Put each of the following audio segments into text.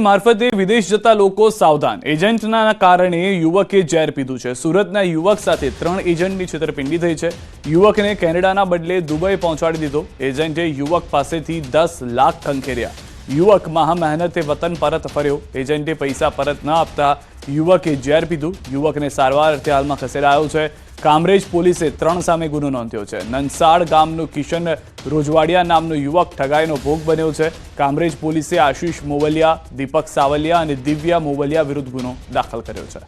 મારફતે વિદેશ જતા લોકો સાવધાન, એજન્ટના કારણે યુવકે ઝેર પીધું છે। સુરતના યુવક સાથે 3 એજન્ટની છેતરપિંડી થઈ છે। યુવકને કેનેડાના બદલે દુબઈ પહોંચાડી દીધો। એજન્ટે યુવક પાસેથી 10 લાખ ખંખેર્યા। યુવક મહા મહેનતે વતન પરત ફર્યો। એજન્ટે પૈસા પરત ન આપતા યુવકે ઝેર પીધું। યુવકને સારવાર અર્થે હાલમાં ખસેડાયો છે। કામરેજ પોલીસે 3 સામે ગુનો નોંધ્યો છે। નંસાડ ગામનો કિશન રોજવાડિયા નામનો યુવક ઠગાઈનો ભોગ બન્યો છે। કામરેજ પોલીસે આશીષ મોવલિયા, દીપક સાવલિયા અને દિવ્યા મોવલિયા વિરુદ્ધ ગુનો દાખલ કર્યો છે।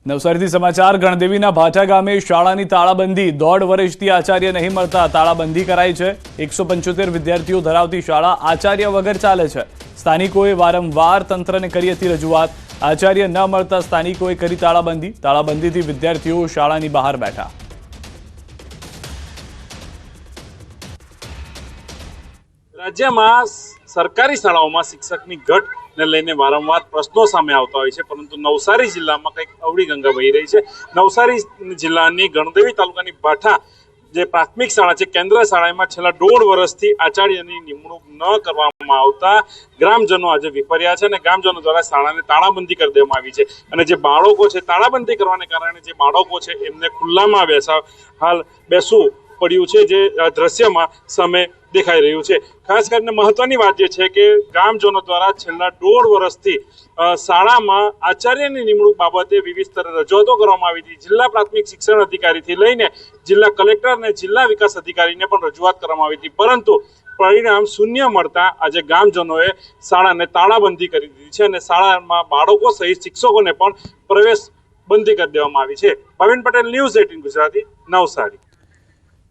નવસારીથી સમાચાર। ગણદેવીના ભાઠા ગામે શાળાની તાળાબંધી। 1.5 વર્ષથી આચાર્ય નહીં મળતા તાળાબંધી કરાઈ છે। 175 વિદ્યાર્થીઓ ધરાવતી શાળા આચાર્ય વગર ચાલે છે। સ્થાનિકોએ વારંવાર તંત્રને કરી હતી રજૂઆત। આચાર્ય ન મળતા સ્થાનિકોએ કરી તાળાબંધી। તાળાબંધીથી વિદ્યાર્થીઓ શાળાની બહાર બેઠા। રાજ્યમાં સરકારી શાળાઓમાં શિક્ષકની ઘટને લઈને વારંવાર પ્રશ્નો સામે આવતા હોય છે, પરંતુ નવસારી જિલ્લામાં કંઈક અવળી ગંગા વહી રહી છે। નવસારી જિલ્લાની ગણદેવી તાલુકાની ભાઠા જે પ્રાથમિક શાળા છે, કેન્દ્ર શાળામાં છેલ્લા 1.5 વર્ષથી આચાર્યની નિમણૂક ન કરવામાં આવતા ગ્રામજનો આજે વિફર્યા છે અને ગ્રામજનો દ્વારા શાળાને તાળાબંધી કરી દેવામાં આવી છે। અને જે બાળકો છે, તાળાબંધી કરવાને કારણે જે બાળકો છે એમને ખુલ્લામાં બેસવું પડ્યું છે, જે દ્રશ્યમાં સામે દેખાઈ રહ્યું છે। ખાસ કરીને મહત્વની વાત જે છે કે ગ્રામજનો દ્વારા છેલ્લા 1.5 વર્ષથી શાળામાં આચાર્યની નિમણૂક બાબતે વિવિધ સ્તરે રજૂઆતો કરવામાં આવી હતી। જિલ્લા પ્રાથમિક શિક્ષણ અધિકારીથી લઈને જિલ્લા કલેક્ટર અને જિલ્લા વિકાસ અધિકારીને પણ રજૂઆત કરવામાં આવી હતી, પરંતુ પરિણામ શૂન્ય મળતા આજે ગ્રામજનોએ શાળાને તાળાબંધી કરી દીધી છે અને શાળામાં બાળકો સહિત શિક્ષકોને પણ પ્રવેશ બંધી કરી દેવામાં આવી છે। ભાવિન પટેલ, ન્યૂઝ 18 ગુજરાતી, નવસારી।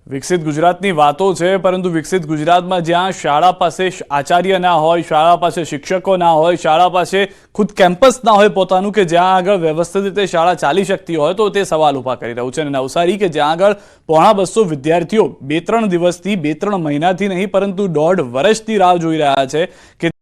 વિકસિત ગુજરાતની વાતો છે, પરંતુ વિકસિત ગુજરાતમાં જ્યાં શાળા પાસે આચાર્ય ના હોય, શાળા પાસે શિક્ષકો ના હોય, શાળા પાસે ખુદ કેમ્પસ ના હોય પોતાનું, કે જ્યાં આગળ વ્યવસ્થિત રીતે શાળા ચાલી શકતી હોય, તો તે સવાલ ઊભા કરી રહ્યું છે। અને નવસારી કે જ્યાં આગળ 250 વિદ્યાર્થીઓ 2-3 દિવસથી, 2-3 મહિનાથી નહીં પરંતુ 1.5 વર્ષથી રાહ જોઈ રહ્યા છે કે